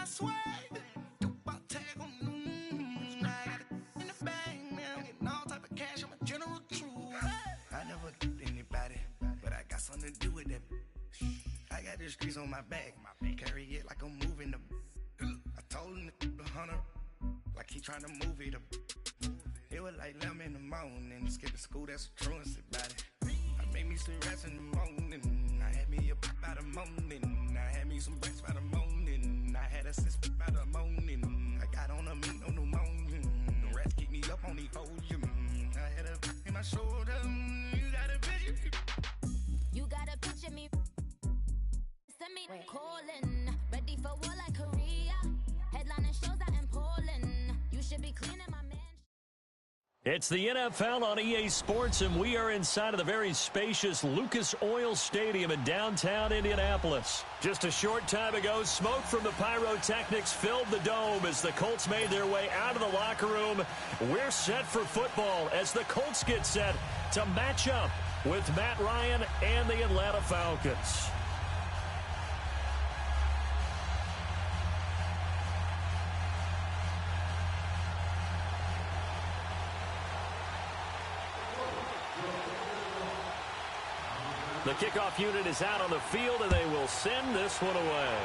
swear. Do about tag on I got it in the bag now. Getting all type of cash. I'm a general true. I never did anybody, but I got something to do with that. I got the streets on my back. Carry it like I'm moving them. I told him the hunter, like he trying to move it up. It was like 11 in the morning. Skipping school, that's a truancy about it. I made me some rats in the morning. I had me a pop by the morning. I had me some breaks by the morning. I had a sis by the morning. I got on a meat, no pneumonia. The rats keep me up on the podium. I had a in my shoulder. You got a picture. You got a picture me. Send me calling. Ready for war like Korea. Headlining shows out in Poland. You should be cleaning my man. It's the NFL on EA Sports, and we are inside of the very spacious Lucas Oil Stadium in downtown Indianapolis. Just a short time ago, smoke from the pyrotechnics filled the dome as the Colts made their way out of the locker room. We're set for football as the Colts get set to match up with Matt Ryan and the Atlanta Falcons. The kickoff unit is out on the field, and they will send this one away.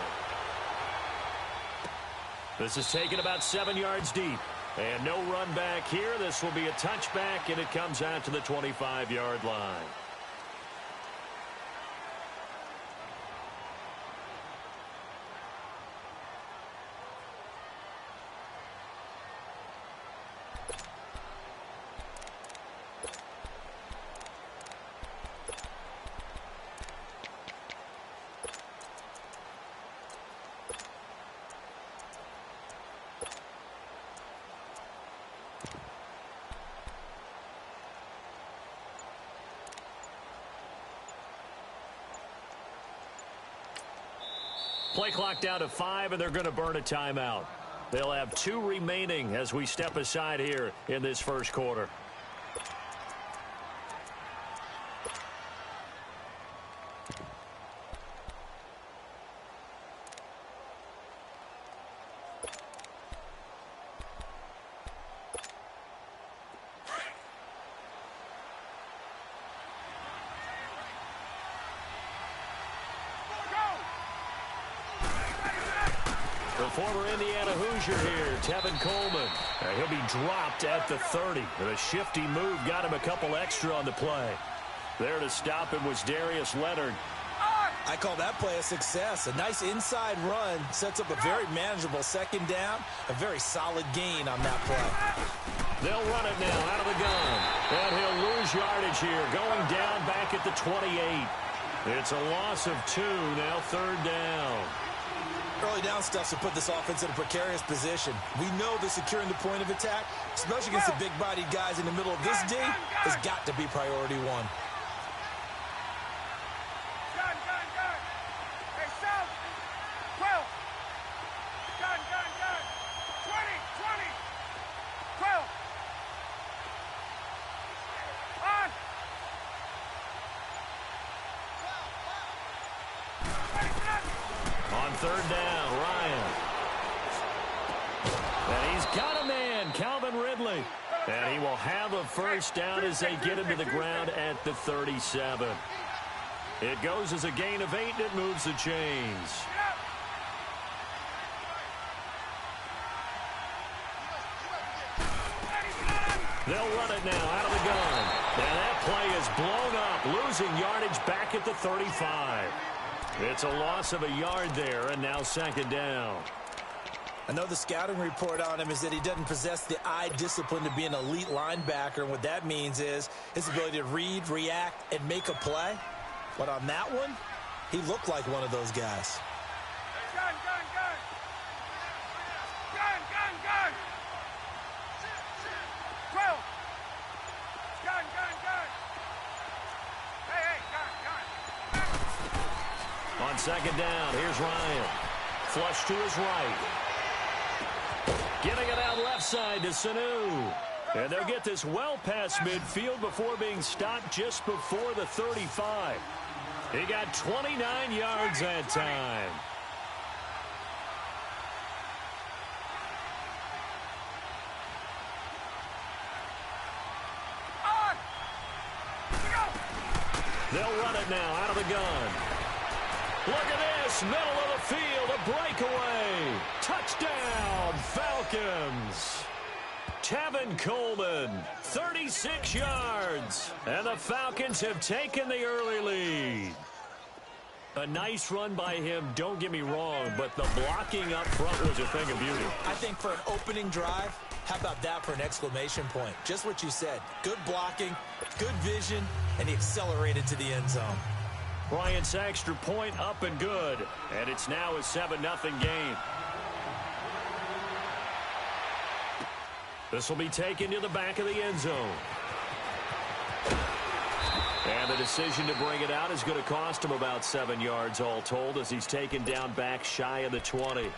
This is taken about 7 yards deep. And no run back here. This will be a touchback, and it comes out to the 25-yard line. Play clock down to 5, and they're going to burn a timeout. They'll have 2 remaining as we step aside here in this first quarter. The former Indiana Hoosier here, Tevin Coleman. He'll be dropped at the 30. A shifty move got him a couple extra on the play. There to stop him was Darius Leonard. I call that play a success. A nice inside run sets up a very manageable second down. A very solid gain on that play. They'll run it now out of the gun. And he'll lose yardage here, going down back at the 28. It's a loss of 2, now third down. Early down stuff to put this offense in a precarious position. We know that securing the point of attack, especially against the big-bodied guys in the middle of this D, has got to be priority 1. Hey, South. 12. Gun. 20. 12. On. On third down, Ryan. And he's got a man, Calvin Ridley. And he will have a first down as they get him to the ground at the 37. It goes as a gain of 8, and it moves the chains. They'll run it now out of the gun. And that play is blown up, losing yardage back at the 35. It's a loss of a yard there, and now second down. I know the scouting report on him is that he doesn't possess the eye discipline to be an elite linebacker, and what that means is his ability to read, react, and make a play. But on that one, he looked like one of those guys. Gun. 12. Gun. Hey, gun. On second down, here's Ryan. Flush to his right. Getting it out left side to Sanu. And they'll get this well past midfield before being stopped just before the 35. He got 29 yards that time. They'll run it now out of the gun. Look at this, middle of the field, a breakaway. Touchdown, Falcons. Tevin Coleman, 36 yards. And the Falcons have taken the early lead. A nice run by him, don't get me wrong, but the blocking up front was a thing of beauty. I think for an opening drive, how about that for an exclamation point? Just what you said. Good blocking, good vision, and he accelerated to the end zone. Bryant's extra point up and good. And it's now a 7-0 game. This will be taken to the back of the end zone. And the decision to bring it out is going to cost him about 7 yards all told as he's taken down back shy of the 20.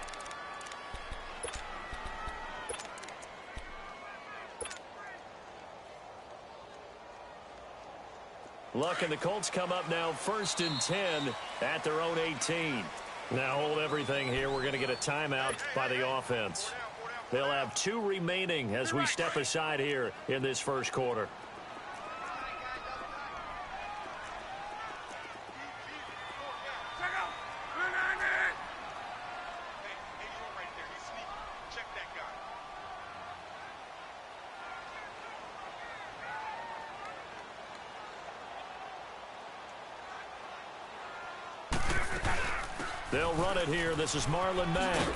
Luck and the Colts come up now 1st and 10 at their own 18. Now hold everything here. We're going to get a timeout by the offense. They'll have 2 remaining as we step aside here in this first quarter. They'll run it here. This is Marlon Mack.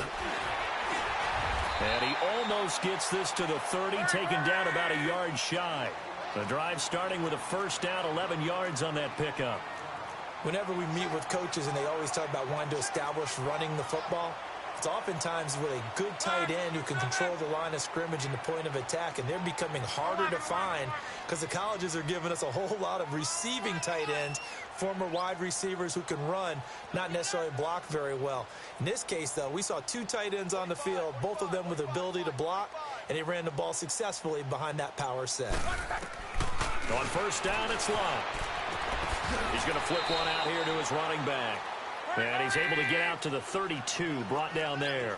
And he almost gets this to the 30, taken down about a yard shy. The drive starting with a first down, 11 yards on that pickup. Whenever we meet with coaches and they always talk about wanting to establish running the football, it's oftentimes with a good tight end who can control the line of scrimmage and the point of attack, and they're becoming harder to find because the colleges are giving us a whole lot of receiving tight ends, former wide receivers who can run, not necessarily block very well. In this case, though, we saw 2 tight ends on the field, both of them with the ability to block, and he ran the ball successfully behind that power set. On first down, it's Love. He's going to flip one out here to his running back. And he's able to get out to the 32, brought down there.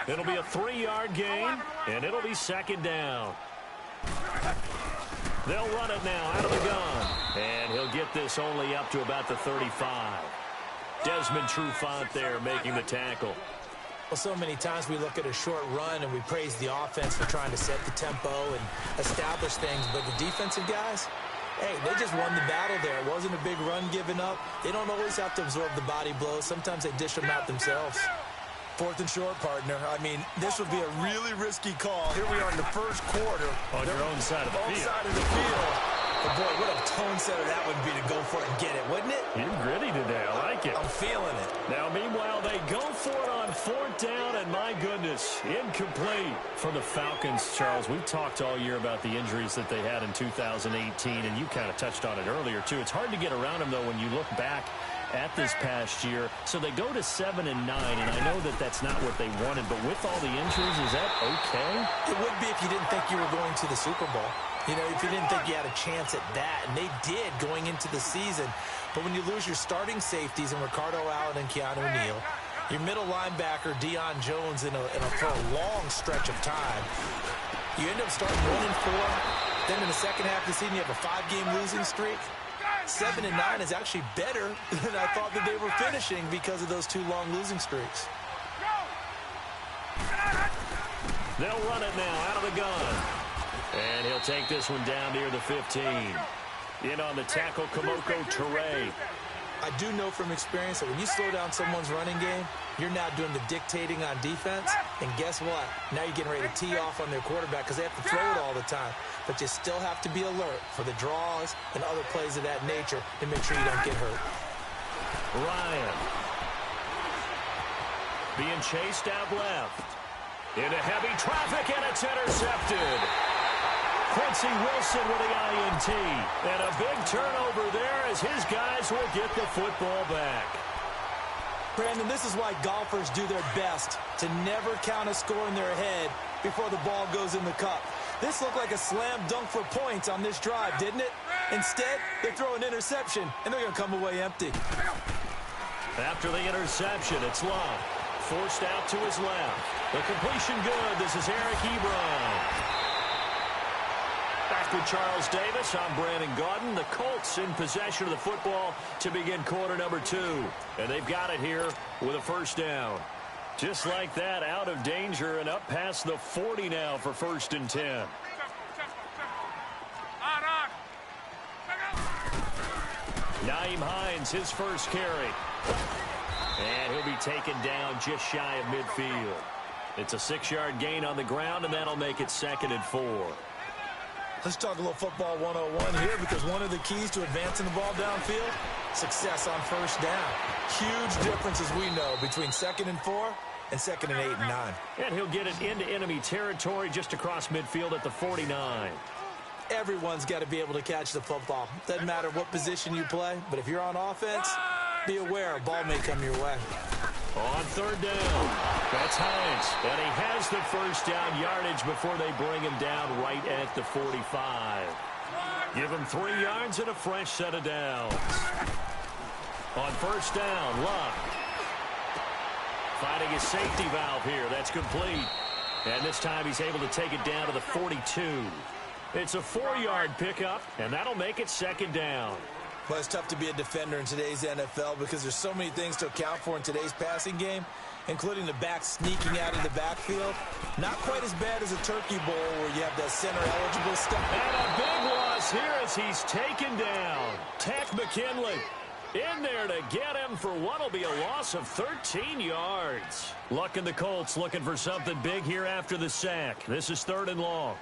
It'll be a 3-yard gain, and it'll be 2nd down. They'll run it now out of the gun. And he'll get this only up to about the 35. Desmond Trufant there making the tackle. Well, so many times we look at a short run and we praise the offense for trying to set the tempo and establish things, but the defensive guys, hey, they just won the battle there. It wasn't a big run given up. They don't always have to absorb the body blows. Sometimes they dish them out themselves. 4th and short, partner. I mean, this would be a really risky call. Here we are in the first quarter. On your own side of the field. Side of the field. But boy, what a tone setter that would be to go for it and get it, wouldn't it? You're gritty today. I like it. I'm feeling it. Now, meanwhile, they go for it on 4th down, and my goodness, incomplete for the Falcons. Charles, we've talked all year about the injuries that they had in 2018, and you kind of touched on it earlier, too. It's hard to get around them, though, when you look back at this past year. So they go to 7-9, and I know that that's not what they wanted, but with all the injuries, is that okay? It would be if you didn't think you were going to the Super Bowl. You know, if you didn't think you had a chance at that, and they did going into the season. But when you lose your starting safeties in Ricardo Allen and Keanu Neal, your middle linebacker, Deion Jones, for a long stretch of time, you end up starting 1-4. Then in the second half of the season, you have a 5-game losing streak. 7-9 is actually better than I thought that they were finishing because of those 2 long losing streaks. They'll run it now out of the gun. And he'll take this one down near the 15. In on the tackle, Kamoko Toure. I do know from experience that when you slow down someone's running game, you're now doing the dictating on defense. And guess what? Now you're getting ready to tee off on their quarterback because they have to throw it all the time. But you still have to be alert for the draws and other plays of that nature to make sure you don't get hurt. Ryan. Being chased out left. Into heavy traffic, and it's intercepted. Quincy Wilson with the INT. And a big turnover there as his guys will get the football back. Brandon, this is why golfers do their best to never count a score in their head before the ball goes in the cup. This looked like a slam dunk for points on this drive, didn't it? Instead, they throw an interception, and they're going to come away empty. After the interception, it's Love. Forced out to his left. The completion good. This is Eric Ebron. The back with Charles Davis. I'm Brandon Gaudin. The Colts in possession of the football to begin quarter number 2. And they've got it here with a first down. Just like that, out of danger and up past the 40 now for 1st and 10. Nyheim Hines, his first carry. And he'll be taken down just shy of midfield. It's a 6-yard gain on the ground, and that'll make it 2nd and 4. Let's talk a little football 101 here, because one of the keys to advancing the ball downfield, success on first down. Huge difference, as we know, between 2nd and 4 and 2nd and 8 and 9. And he'll get it into enemy territory just across midfield at the 49. Everyone's got to be able to catch the football. Doesn't matter what position you play, but if you're on offense, be aware a ball may come your way. On 3rd down, that's Hines. And he has the first down yardage before they bring him down right at the 45. Give him 3 yards and a fresh set of downs. On 1st down, Luck. Finding his safety valve here. That's complete. And this time he's able to take it down to the 42. It's a 4-yard pickup, and that'll make it 2nd down. Well, it's tough to be a defender in today's NFL because there's so many things to account for in today's passing game, including the back sneaking out of the backfield. Not quite as bad as a turkey bowl where you have that center-eligible stuff. And a big loss here as he's taken down. Takk McKinley in there to get him for what will be a loss of 13 yards. Luck and the Colts looking for something big here after the sack. This is 3rd and long.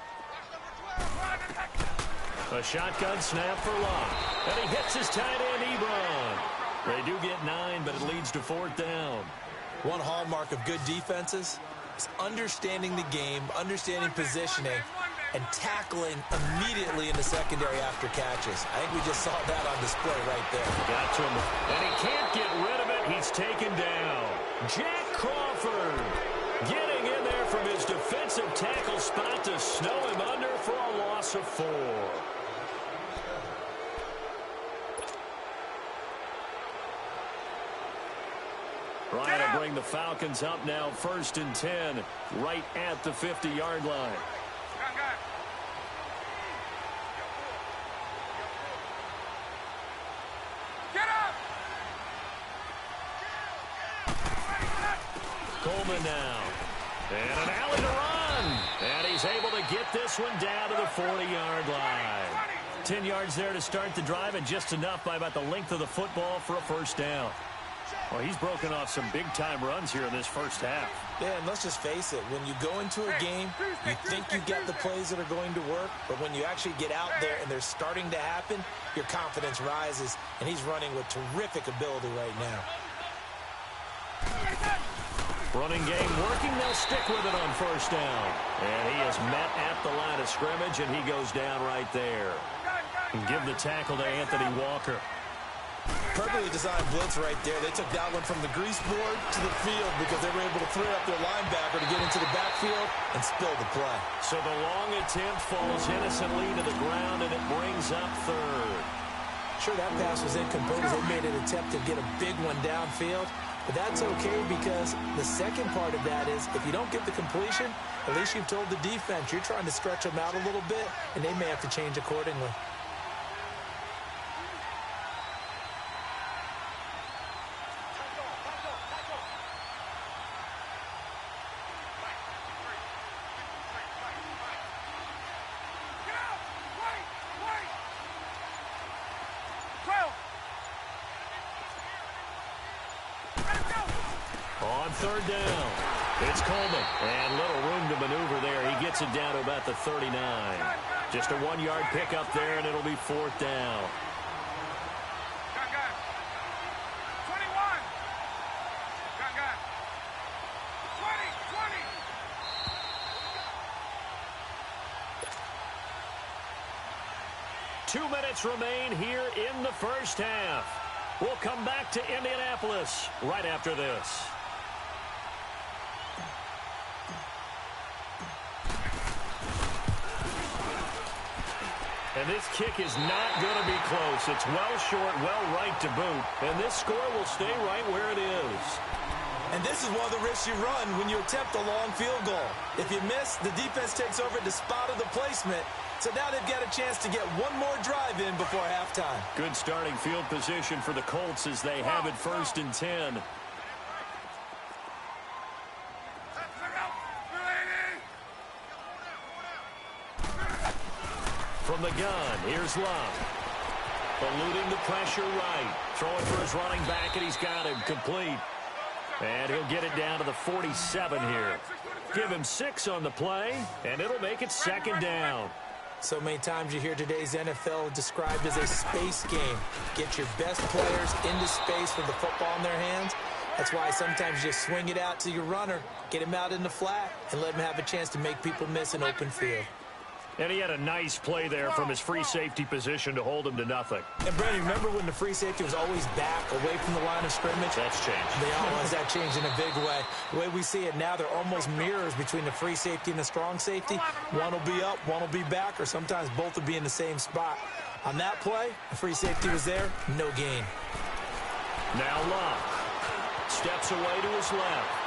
A shotgun snap for Luck. And he hits his tight end, Ebron. They do get 9, but it leads to 4th down. One hallmark of good defenses is understanding the game, understanding positioning, and tackling immediately in the secondary after catches. I think we just saw that on display right there. Got to him. And he can't get rid of it. He's taken down. Jack Crawford getting in there from his defensive tackle spot to snow him under for a loss of 4. Ryan will bring the Falcons up now, 1st and 10, right at the 50-yard line. Get up! Coleman now. And an alley to run. And he's able to get this one down to the 40-yard line. 10 yards there to start the drive, and just enough by about the length of the football for a first down. Well, he's broken off some big-time runs here in this first half. Yeah, and let's just face it. When you go into a game, you think you got the plays that are going to work, but when you actually get out there and they're starting to happen, your confidence rises, and he's running with terrific ability right now. Running game working. They'll stick with it on first down. And he is met at the line of scrimmage, and he goes down right there. And give the tackle to Anthony Walker. Perfectly designed blitz right there. They took that one from the grease board to the field because they were able to throw up their linebacker to get into the backfield and spill the play. So the long attempt falls innocently to the ground, and it brings up 3rd. Sure, that pass was incomplete as they made an attempt to get a big one downfield, but that's okay because the second part of that is if you don't get the completion, at least you've told the defense you're trying to stretch them out a little bit, and they may have to change accordingly. On 3rd down, it's Coleman. And little room to maneuver there. He gets it down to about the 39. Just a 1-yard pickup there, and it'll be 4th down. 21. 2 minutes remain here in the first half. We'll come back to Indianapolis right after this. And this kick is not going to be close. It's well short, well right to boot. And this score will stay right where it is. And this is one of the risks you run when you attempt a long field goal. If you miss, the defense takes over at the spot of the placement. So now they've got a chance to get one more drive in before halftime. Good starting field position for the Colts as they have it 1st and 10. From the gun, here's Love. Eluding the pressure right. Throwing for his running back, and he's got him complete. And he'll get it down to the 47 here. Give him 6 on the play, and it'll make it 2nd down. So many times you hear today's NFL described as a space game. Get your best players into space with the football in their hands. That's why sometimes you just swing it out to your runner, get him out in the flat, and let him have a chance to make people miss an open field. And he had a nice play there from his free safety position to hold him to nothing. And, Brandon, remember when the free safety was always back, away from the line of scrimmage? That's changed. That changed in a big way. The way we see it now, they're almost mirrors between the free safety and the strong safety. One will be up, one will be back, or sometimes both will be in the same spot. On that play, the free safety was there, no gain. Now Love steps away to his left.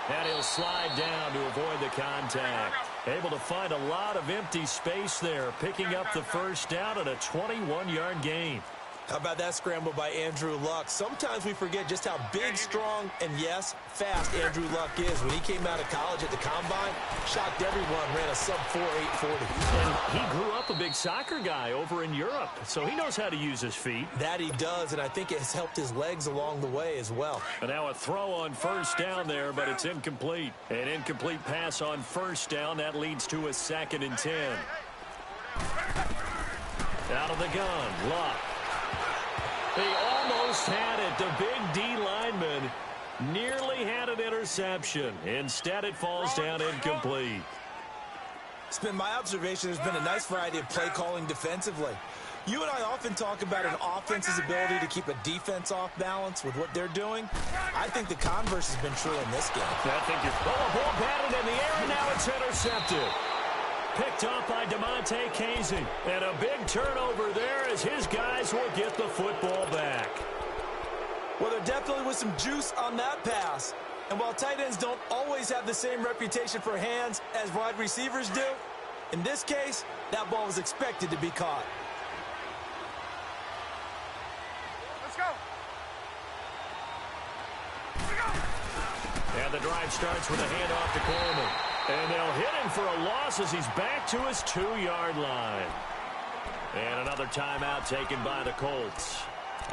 And he'll slide down to avoid the contact. Able to find a lot of empty space there, picking up the 1st down at a 21-yard gain. How about that scramble by Andrew Luck? Sometimes we forget just how big, strong, and, yes, fast Andrew Luck is. When he came out of college at the Combine, shocked everyone, ran a sub-4 840. And he grew up a big soccer guy over in Europe, so he knows how to use his feet. That he does, and I think it has helped his legs along the way as well. And now a throw on 1st down there, but it's incomplete. An incomplete pass on 1st down. That leads to a 2nd and 10. Out of the gun, Luck. He almost had it. The big D lineman nearly had an interception. Instead, it falls down incomplete. It's been my observation there's been a nice variety of play calling defensively. You and I often talk about an offense's ability to keep a defense off balance with what they're doing. I think the converse has been true in this game. I think you're... Oh, ball batted in the air, and now it's intercepted. Picked off by DeMonte Casey. And a big turnover there as his guys will get the football back. Well, there definitely was some juice on that pass. And while tight ends don't always have the same reputation for hands as wide receivers do, in this case, that ball was expected to be caught. Let's go. And the drive starts with a handoff to Coleman. And they'll hit him for a loss as he's back to his 2-yard line. And another timeout taken by the Colts,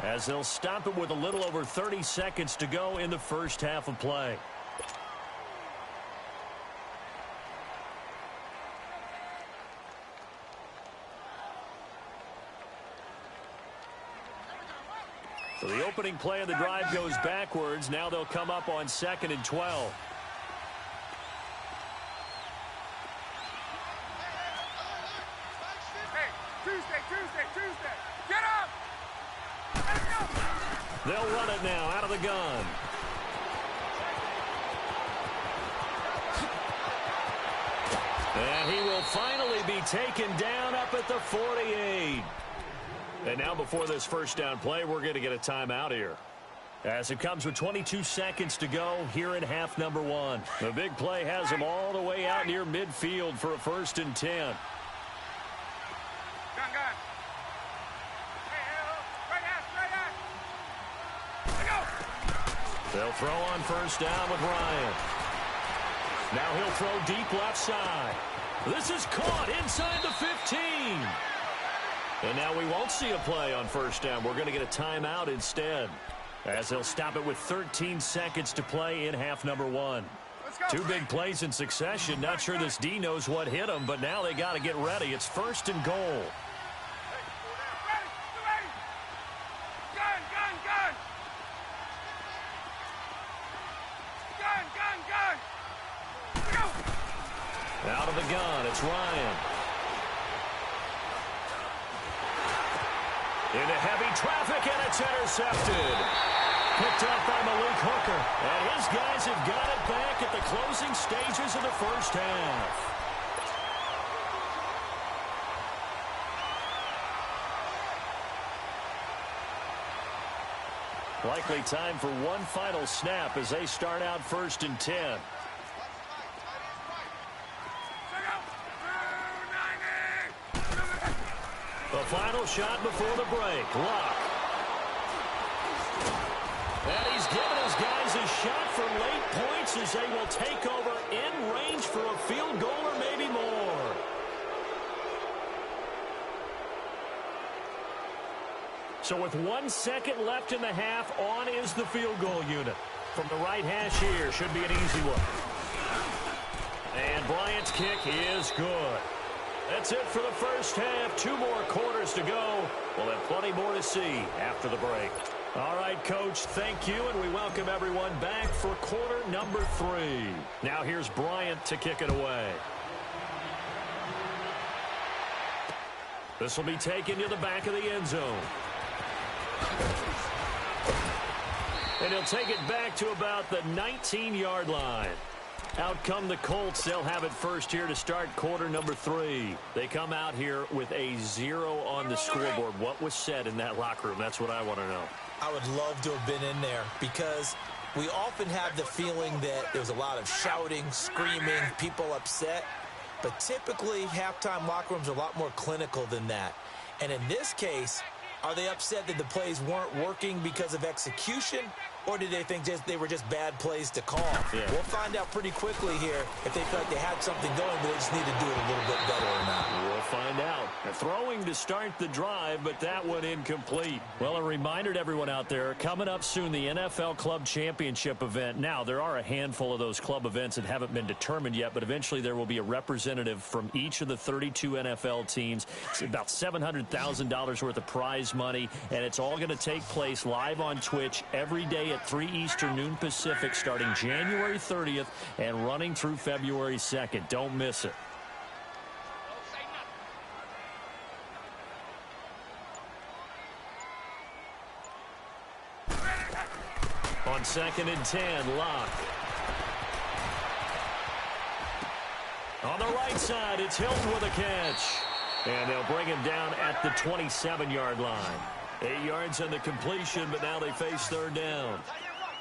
as they'll stop it with a little over 30 seconds to go in the 1st half of play. So the opening play of the drive goes backwards. Now they'll come up on 2nd and 12. Tuesday. Get up! Let's go! They'll run it now out of the gun. And he will finally be taken down up at the 48. And now before this 1st down play, we're going to get a timeout here, as it comes with 22 seconds to go here in half number 1. The big play has them all the way out near midfield for a 1st and 10. They'll throw on 1st down with Ryan. Now he'll throw deep left side. This is caught inside the 15. And now we won't see a play on 1st down. We're going to get a timeout instead, as they'll stop it with 13 seconds to play in half number 1. 2 big plays in succession. Not sure this D knows what hit him, but now they got to get ready. It's 1st and goal. Out of the gun, it's Ryan. Into heavy traffic, and it's intercepted. Picked up by Malik Hooker. And his guys have got it back at the closing stages of the 1st half. Likely time for one final snap as they start out 1st and 10. The final shot before the break. Luck. And he's given his guys a shot for late points as they will take over in range for a field goal or maybe more. So with 1 second left in the half, on is the field goal unit. From the right hash here, should be an easy one. And Bryant's kick is good. That's it for the first half. 2 more quarters to go. We'll have plenty more to see after the break. All right, Coach, thank you, and we welcome everyone back for quarter number 3. Now here's Bryant to kick it away. This will be taken to the back of the end zone. And he'll take it back to about the 19-yard line. Out come the Colts. They'll have it first here to start quarter number 3. They come out here with a 0 on the scoreboard. What was said in that locker room? That's what I want to know. I would love to have been in there because we often have the feeling that there's a lot of shouting, screaming, people upset. But typically, halftime locker rooms are a lot more clinical than that. And in this case, are they upset that the plays weren't working because of execution, or did they think they were just bad plays to call? Yeah. We'll find out pretty quickly here if they feel like they had something going, but they just need to do it a little bit better or not. We'll find out. Throwing to start the drive, but that one incomplete. Well, a reminder to everyone out there, coming up soon, the NFL Club Championship event. Now, there are a handful of those club events that haven't been determined yet, but eventually there will be a representative from each of the 32 NFL teams. It's about $700,000 worth of prize money, and it's all going to take place live on Twitch every day at 3 Eastern, noon Pacific, starting January 30th and running through February 2nd. Don't miss it. On 2nd and 10, Locke. On the right side, it's Hilton with a catch. And they'll bring him down at the 27-yard line. 8 yards on the completion, but now they face third down.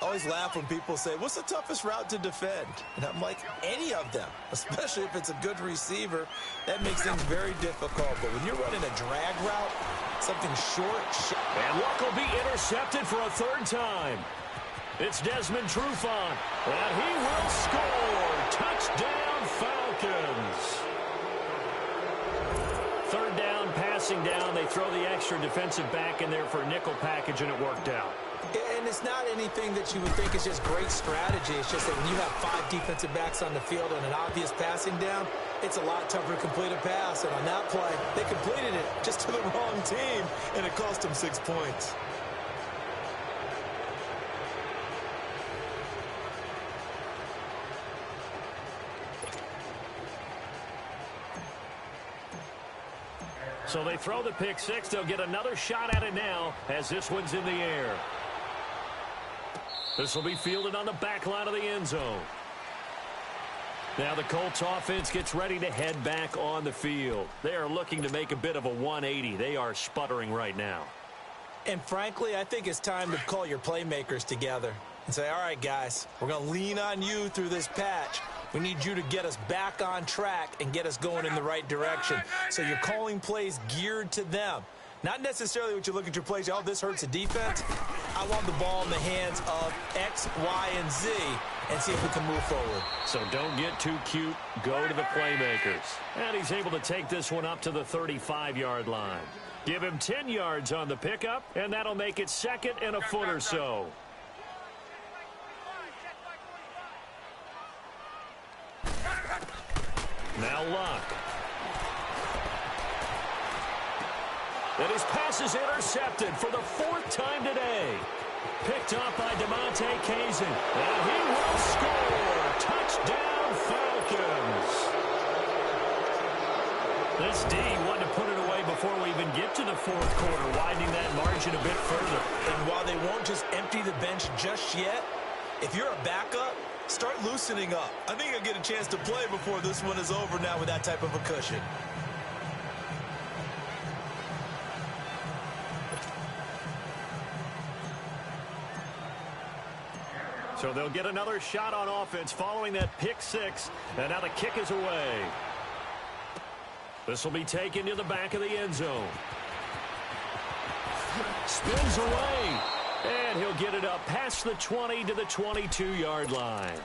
I always laugh when people say, what's the toughest route to defend? And I'm like, any of them, especially if it's a good receiver. That makes things very difficult. But when you're running a drag route, something short. And Luck will be intercepted for a 3rd time. It's Desmond Trufant, and he will score. Touchdown, Falcons. 3rd down, passing down. They throw the extra defensive back in there for a nickel package, and it worked out. And it's not anything that you would think is just great strategy. It's just that when you have 5 defensive backs on the field on an obvious passing down, it's a lot tougher to complete a pass. And on that play, they completed it just to the wrong team, and it cost them 6 points. So they throw the pick 6. They'll get another shot at it now as this one's in the air. This will be fielded on the back line of the end zone. Now the Colts offense gets ready to head back on the field. They are looking to make a bit of a 180. They are sputtering right now. And frankly, I think it's time to call your playmakers together and say, all right, guys, we're going to lean on you through this patch. We need you to get us back on track and get us going in the right direction. So you're calling plays geared to them. Not necessarily what you look at your plays, oh, this hurts the defense. I want the ball in the hands of X, Y, and Z and see if we can move forward. So don't get too cute. Go to the playmakers. And he's able to take this one up to the 35-yard line. Give him 10 yards on the pickup, and that'll make it 2nd and a foot or so. Now Luck. And his pass is intercepted for the 4th time today. Picked up by DeMonte Kazin. And he will score. Touchdown, Falcons. This D wanted to put it away before we even get to the 4th quarter, widening that margin a bit further. And while they won't just empty the bench just yet, if you're a backup, start loosening up. I think you'll get a chance to play before this one is over now with that type of a cushion. So they'll get another shot on offense following that pick 6. And now the kick is away. This will be taken to the back of the end zone. Spins away. And he'll get it up past the 20 to the 22-yard line.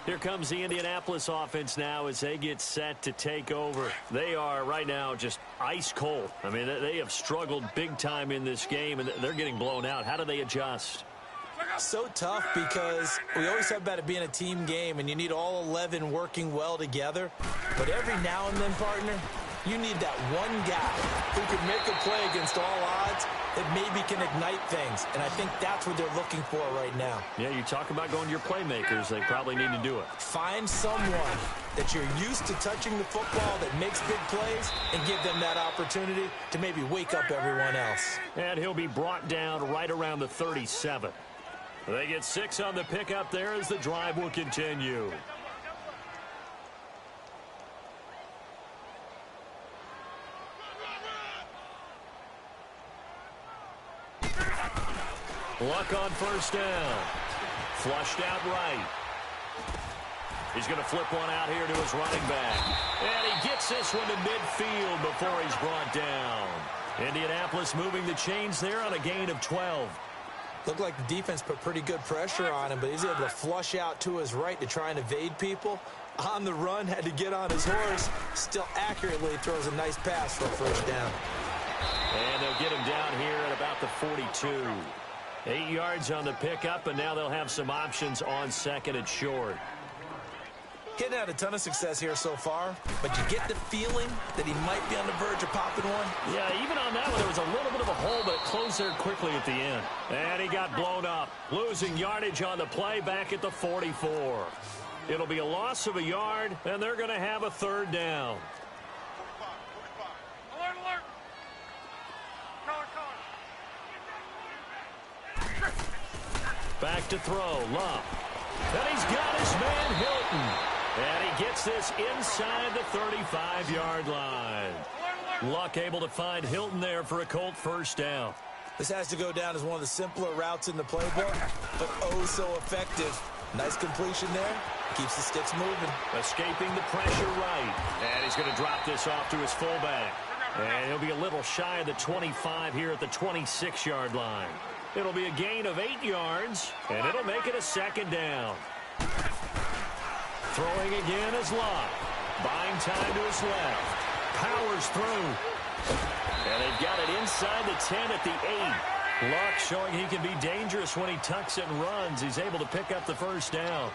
Here comes the Indianapolis offense now as they get set to take over. They are right now just ice cold. I mean, they have struggled big time in this game, and they're getting blown out. How do they adjust? So tough because we always talk about it being a team game, and you need all 11 working well together. But every now and then, partner, you need that one guy who can make a play against all odds that maybe can ignite things. And I think that's what they're looking for right now. Yeah, you talk about going to your playmakers. They probably need to do it. Find someone that you're used to touching the football that makes big plays and give them that opportunity to maybe wake up everyone else. And he'll be brought down right around the 37. They get 6 on the pickup there as the drive will continue. Luck on first down. Flushed out right. He's going to flip one out here to his running back. And he gets this one to midfield before he's brought down. Indianapolis moving the chains there on a gain of 12. Looked like the defense put pretty good pressure on him, but he's able to flush out to his right to try and evade people. On the run, had to get on his horse. Still accurately throws a nice pass for a first down. And they'll get him down here at about the 42. 8 yards on the pickup, and now they'll have some options on second and short. Getting had a ton of success here so far, but you get the feeling that he might be on the verge of popping one. Yeah, even on that one, there was a little bit of a hole, but it closed there quickly at the end. And he got blown up, losing yardage on the play back at the 44. It'll be a loss of a yard, and they're going to have a third down. Alert, alert. Color. Back to throw, Love. And he's got his man Hilton. And he gets this inside the 35-yard line. Luck able to find Hilton there for a Colt first down. This has to go down as one of the simpler routes in the playbook, but oh so effective. Nice completion there. Keeps the sticks moving. Escaping the pressure right. And he's going to drop this off to his fullback. And he'll be a little shy of the 25 here at the 26-yard line. It'll be a gain of 8 yards, and it'll make it a second down. Throwing again is Locke. Buying time to his left. Powers through. And they've got it inside the 10 at the 8. Locke showing he can be dangerous when he tucks it and runs. He's able to pick up the first down.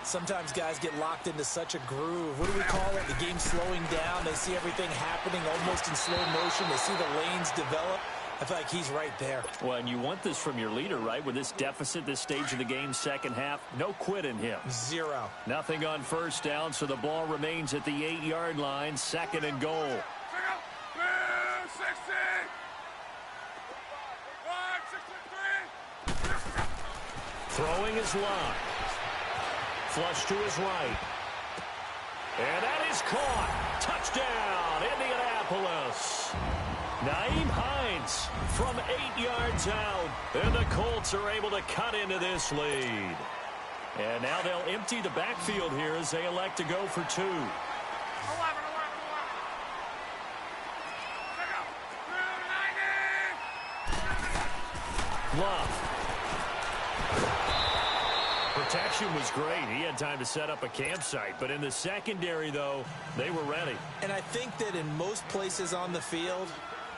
Sometimes guys get locked into such a groove. What do we call it? The game's slowing down. They see everything happening almost in slow motion. They see the lanes develop. I feel like he's right there. Well, and you want this from your leader, right? With this deficit, this stage of the game, second half, no quit in him. 0. Nothing on first down, so the ball remains at the 8-yard line, second and goal. 60. 163. Throwing is Locke. Flush to his right. And that is caught. Touchdown, Indianapolis. Nyheim Hines from 8 yards out. And the Colts are able to cut into this lead. And now they'll empty the backfield here as they elect to go for 2. 11. Love. Protection was great. He had time to set up a campsite. But in the secondary, though, they were ready. And I think that in most places on the field,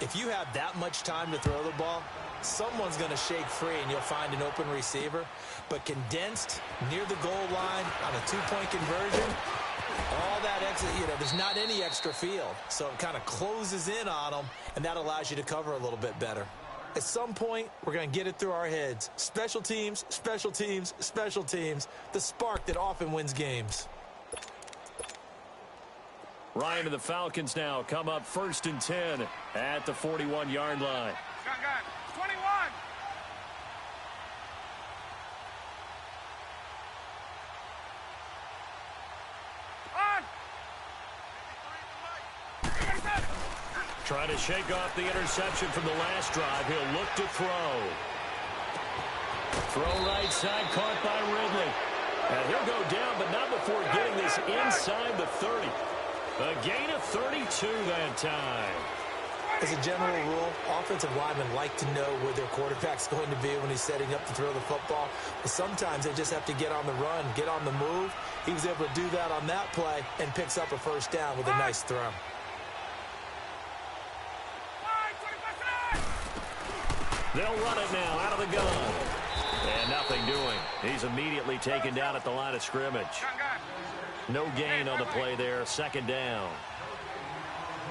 if you have that much time to throw the ball, someone's going to shake free and you'll find an open receiver. But condensed near the goal line on a 2-point conversion, all that extra, there's not any extra field. So it kind of closes in on them, and that allows you to cover a little bit better. At some point, we're going to get it through our heads. Special teams, special teams, special teams. The spark that often wins games. Ryan and the Falcons now come up 1st and 10 at the 41-yard line. Gun. 21. Trying to shake off the interception from the last drive. He'll look to throw. Throw right side, caught by Ridley. And he'll go down, but not before getting this inside the 30. A gain of 32 that time. As a general rule, offensive linemen like to know where their quarterback's going to be when he's setting up to throw the football. But sometimes they just have to get on the run, get on the move. He was able to do that on that play and picks up a first down with a nice throw. They'll run it now out of the gun. And nothing doing. He's immediately taken down at the line of scrimmage. No gain on the play there. Second down.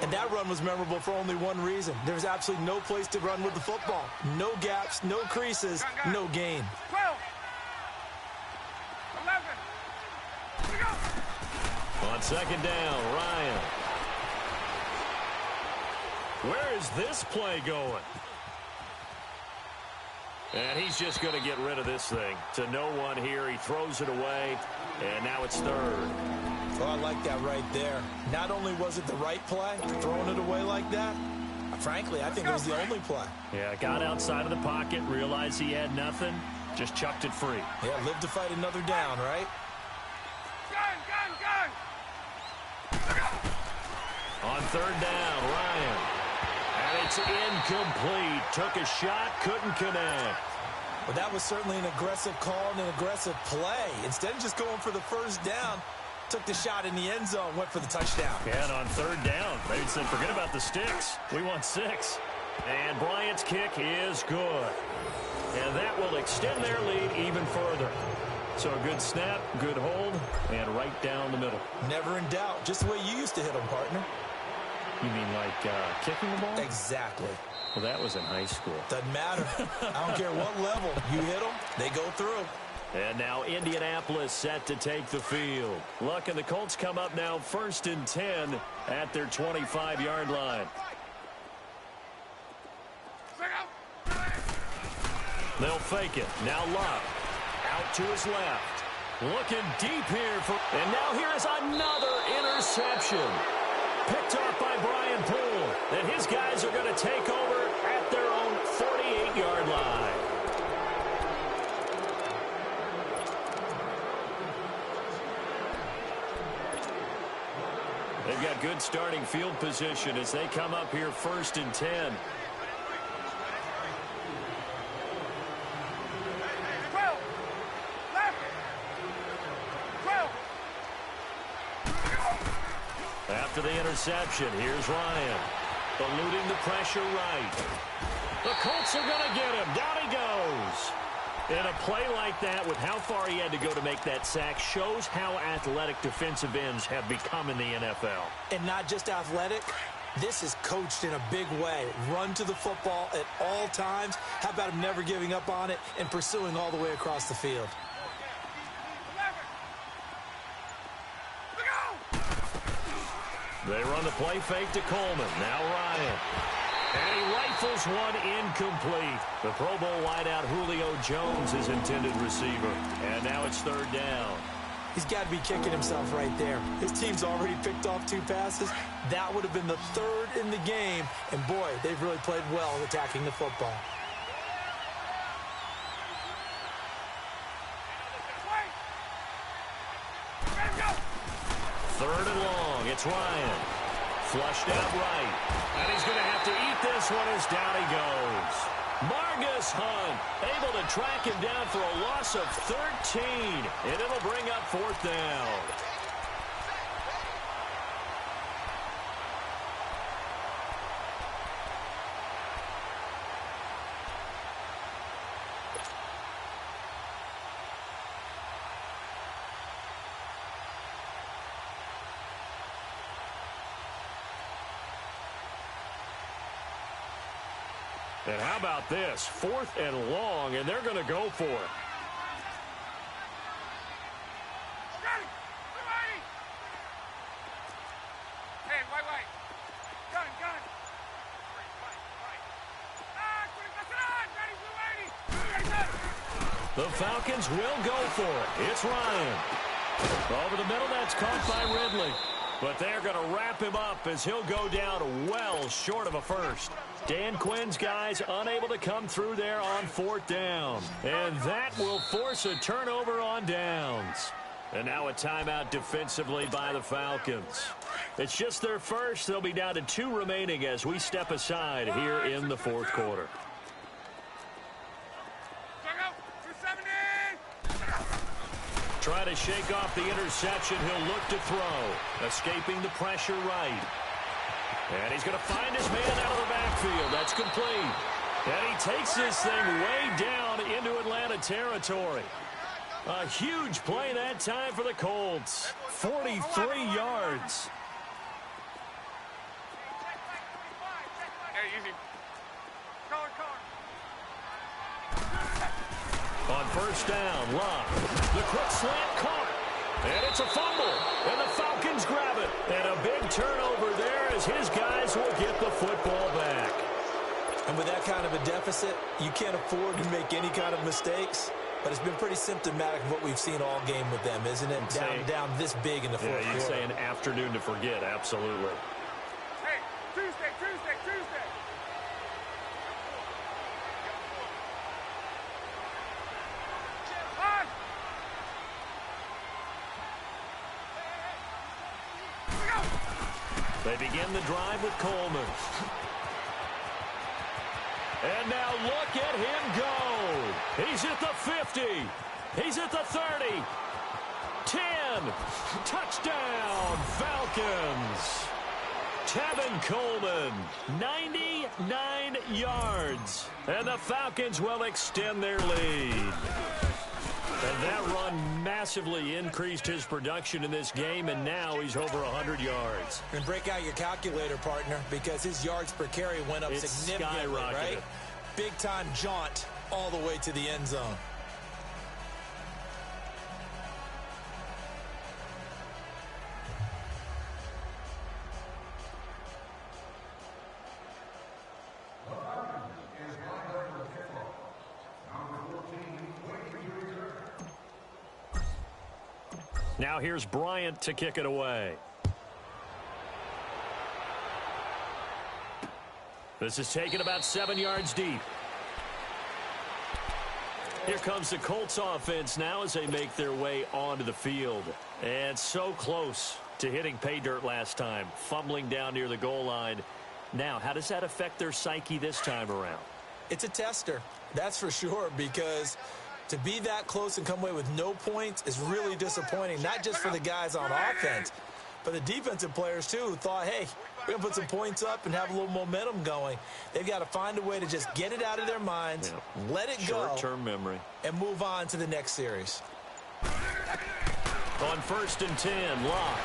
And that run was memorable for only one reason. There was absolutely no place to run with the football. No gaps, no creases, no gain. 12. 11. On second down, Ryan. Where is this play going? And he's just going to get rid of this thing. To no one here. He throws it away, and now it's third. Oh, I like that right there. Not only was it the right play, throwing it away like that, frankly, I think it was the only play. Yeah, got outside of the pocket, realized he had nothing, just chucked it free. Yeah, live to fight another down, right? On third down, Ryan. And it's incomplete. Took a shot, couldn't connect. Well, that was certainly an aggressive call and an aggressive play. Instead of just going for the first down, took the shot in the end zone, went for the touchdown. Yeah, and on third down, they said, forget about the sticks. We want 6. And Bryant's kick is good. And that will extend their lead even further. So a good snap, good hold, and right down the middle. Never in doubt. Just the way you used to hit them, partner. You mean like kicking the ball? Exactly. Well, that was in high school. Doesn't matter. I don't care what level. You hit them, they go through. And now Indianapolis set to take the field. Luck and the Colts come up now 1st and 10 at their 25-yard line. They'll fake it. Now Luck. Out to his left. Looking deep here. And now here is another interception. Picked off by Brian Poole. And his guys are going to take over at their own 48-yard line. They've got good starting field position as they come up here 1st and 10. After the interception, here's Ryan. Eluding the pressure right. The Colts are going to get him. Down he goes. And a play like that, with how far he had to go to make that sack, shows how athletic defensive ends have become in the NFL. And not just athletic, this is coached in a big way. Run to the football at all times. How about him never giving up on it and pursuing all the way across the field? They run the play fake to Coleman. Now Ryan. And he rifles one incomplete. The Pro Bowl wideout Julio Jones is intended receiver. And now it's third down. He's got to be kicking himself right there. His team's already picked off 2 passes. That would have been the 3rd in the game. And boy, they've really played well attacking the football. Third and long. It's Ryan. Flushed out right. And he's going to have to eat this one as down he goes. Margus Hunt able to track him down for a loss of 13. And it'll bring up 4th down. And how about this? 4th and long, and they're going to go for it. Hey, wait. Gun. The Falcons will go for it. It's Ryan. Over the middle, that's caught by Ridley. But they're going to wrap him up as he'll go down well short of a first. Dan Quinn's guys unable to come through there on 4th down. And that will force a turnover on downs. And now a timeout defensively by the Falcons. It's just their first. They'll be down to 2 remaining as we step aside here in the fourth quarter. Try to shake off the interception. He'll look to throw. Escaping the pressure right. And he's going to find his man out of the backfield. That's complete. And he takes this thing way down into Atlanta territory. A huge play that time for the Colts. 43 yards. Hey, easy. On first down, Locke. The quick slant caught. And it's a fumble. And the Falcons grab it. And a big turnover there as his guys will get the football back. And with that kind of a deficit, you can't afford to make any kind of mistakes. But it's been pretty symptomatic of what we've seen all game with them, isn't it? Down this big in the fourth quarter. Yeah, you'd say an afternoon to forget, absolutely. Hey, Tuesday. They begin the drive with Coleman. And now look at him go. He's at the 50. He's at the 30. 10. Touchdown, Falcons. Tevin Coleman, 99 yards. And the Falcons will extend their lead. And that run massively increased his production in this game, and now he's over 100 yards. And break out your calculator, partner, because his yards per carry went up significantly, right? Big-time jaunt all the way to the end zone. Now here's Bryant to kick it away. This is taken about 7 yards deep. Here comes the Colts offense now as they make their way onto the field. And so close to hitting pay dirt last time, fumbling down near the goal line. Now, how does that affect their psyche this time around? It's a tester, that's for sure, because to be that close and come away with no points is really disappointing, not just for the guys on offense, but the defensive players, too, who thought, hey, we're going to put some points up and have a little momentum going. They've got to find a way to just get it out of their minds, let it go, short-term memory, and move on to the next series. On 1st and 10, Locke.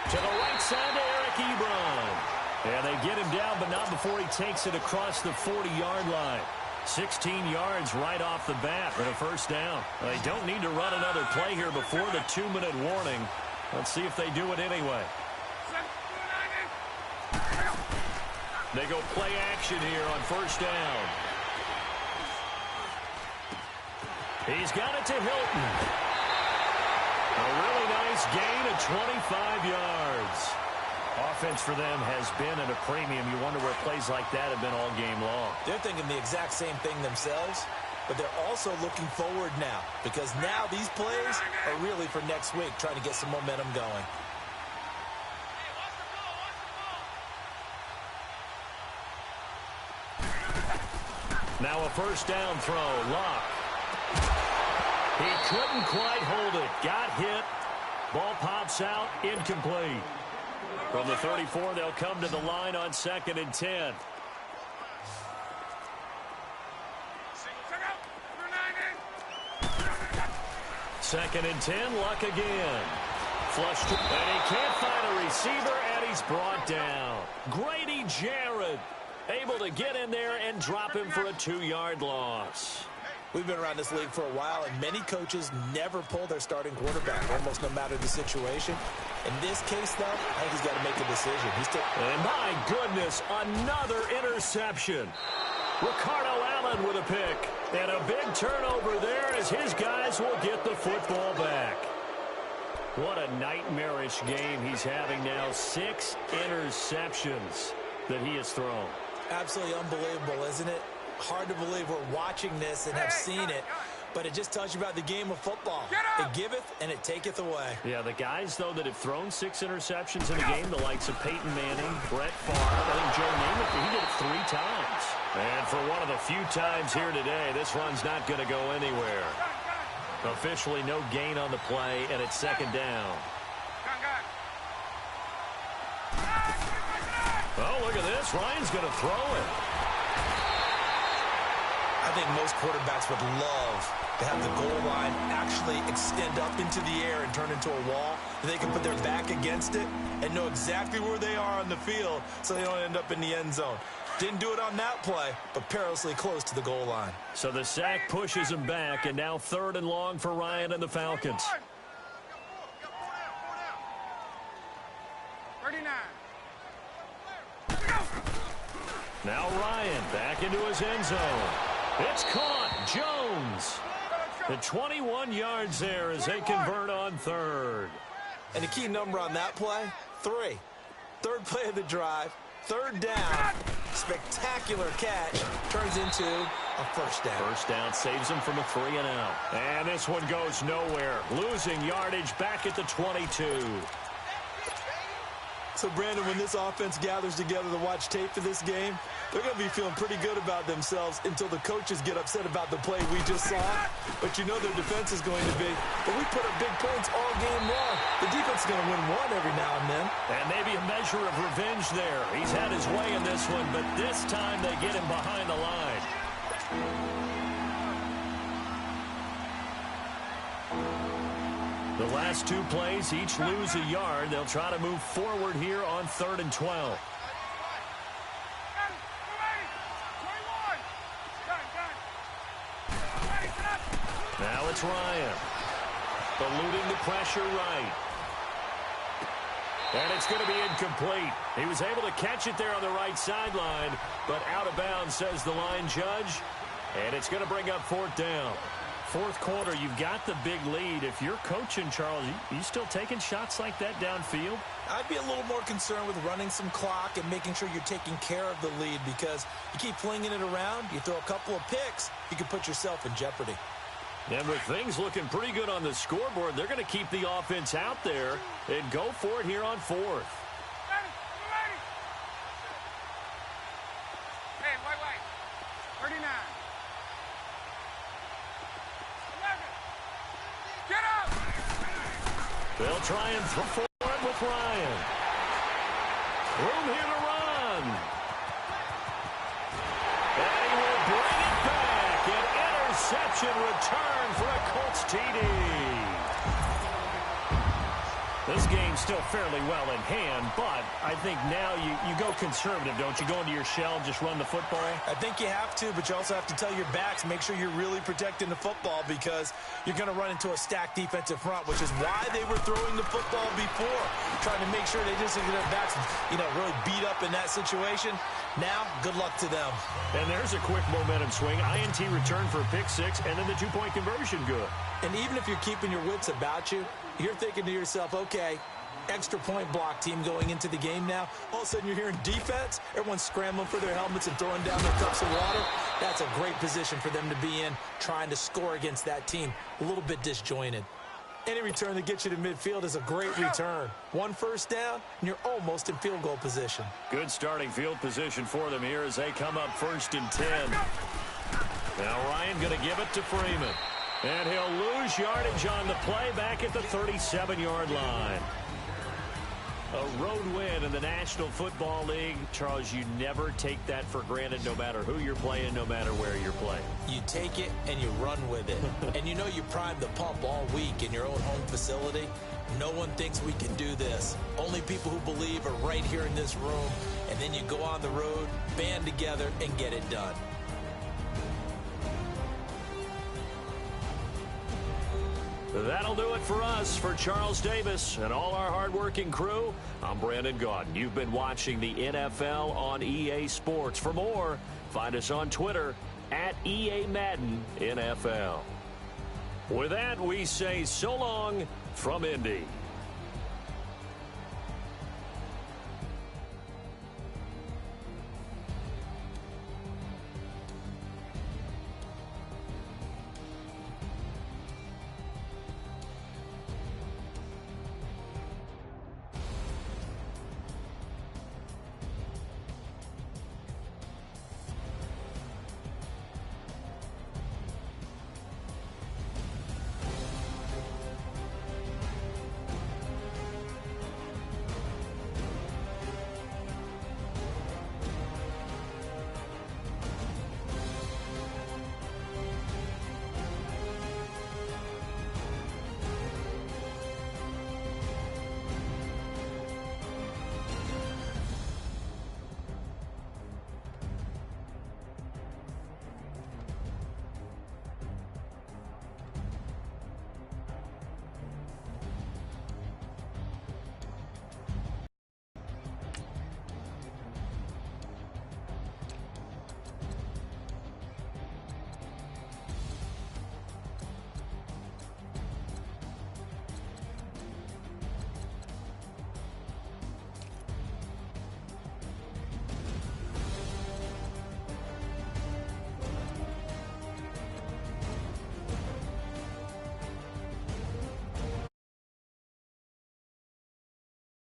To the right side to Eric Ebron. And they get him down, but not before he takes it across the 40-yard line. 16 yards right off the bat for a first down. They don't need to run another play here before the 2-minute warning. Let's see if they do it anyway. They go play action here on first down. He's got it to Hilton. A really nice gain of 25 yards. Offense for them has been at a premium. You wonder where plays like that have been all game long. They're thinking the exact same thing themselves, but they're also looking forward now, because now these plays are really for next week, trying to get some momentum going. Now a first down throw. Locke. He couldn't quite hold it. Got hit. Ball pops out. Incomplete. From the 34, they'll come to the line on 2nd and 10. Second and 10, Luck again. Flushed, and he can't find a receiver, and he's brought down. Grady Jarrett able to get in there and drop him for a 2-yard loss. We've been around this league for a while, and many coaches never pull their starting quarterback, almost no matter the situation. In this case, though, I think he's got to make a decision. And my goodness, another interception. Ricardo Allen with a pick. And a big turnover there as his guys will get the football back. What a nightmarish game he's having now. 6 interceptions that he has thrown. Absolutely unbelievable, isn't it? Hard to believe we're watching this and have seen it. but it just tells you about the game of football. It giveth and it taketh away. Yeah, the guys, though, that have thrown 6 interceptions in the game, the likes of Peyton Manning, Brett Favre, I think Joe Namath, he did it 3 times. And for one of the few times here today, this run's not going to go anywhere. Officially no gain on the play, and it's 2nd down. Oh, look at this. Ryan's going to throw it. I think most quarterbacks would love to have the goal line actually extend up into the air and turn into a wall. They can put their back against it and know exactly where they are on the field so they don't end up in the end zone. Didn't do it on that play, but perilously close to the goal line. So the sack pushes him back, and now 3rd and long for Ryan and the Falcons. 39. Now Ryan back into his end zone. It's caught. Jones. The 21 yards there as they convert on 3rd. And the key number on that play, 3. 3rd play of the drive, 3rd down. Spectacular catch turns into a 1st down. 1st down saves him from a 3-and-out. And this one goes nowhere. Losing yardage back at the 22. So, Brandon, when this offense gathers together to watch tape for this game, they're going to be feeling pretty good about themselves until the coaches get upset about the play we just saw. But you know their defense is going to be, but we put up big points all game long. The defense is going to win one every now and then. And maybe a measure of revenge there. He's had his way in this one, but this time they get him behind the line. The last 2 plays each lose a yard. They'll try to move forward here on 3rd and 12. Now it's Ryan. Eluding the pressure right. And it's going to be incomplete. He was able to catch it there on the right sideline, but out of bounds, says the line judge. And it's going to bring up 4th down. 4th quarter, you've got the big lead. If you're coaching, Charles, you still taking shots like that downfield? I'd be a little more concerned with running some clock and making sure you're taking care of the lead, because you keep flinging it around, you throw a couple of picks, you can put yourself in jeopardy. And with things looking pretty good on the scoreboard, they're going to keep the offense out there and go for it here on 4th. Hey, wait. 39. 11. Get up! They'll try and throw for it with Ryan. Room here to run. And he will bring it back. An interception return for a Colts TD. This game's still fairly well in hand, but I think now you go conservative, don't you? Go into your shell and just run the football? I think you have to, but you also have to tell your backs, make sure you're really protecting the football, because you're going to run into a stacked defensive front, which is why they were throwing the football before, trying to make sure they just get their backs, really beat up in that situation. Now, good luck to them. And there's a quick momentum swing. INT return for a pick 6, and then the 2-point conversion good. And even if you're keeping your wits about you, you're thinking to yourself, okay, extra point block team going into the game now. All of a sudden you're hearing defense. Everyone's scrambling for their helmets and throwing down their cups of water. That's a great position for them to be in, trying to score against that team. A little bit disjointed. Any return that gets you to midfield is a great return. 1 first down, and you're almost in field goal position. Good starting field position for them here as they come up 1st and 10. Now Ryan going to give it to Freeman. And he'll lose yardage on the play back at the 37-yard line. A road win in the National Football League. Charles, you never take that for granted no matter who you're playing, no matter where you're playing. You take it and you run with it. And you know you primed the pump all week in your own home facility. No one thinks we can do this. Only people who believe are right here in this room. And then you go on the road, band together, and get it done. That'll do it for us. For Charles Davis and all our hardworking crew, I'm Brandon Gaudin. You've been watching the NFL on EA Sports. For more, find us on Twitter at EA Madden NFL. With that, we say so long from Indy.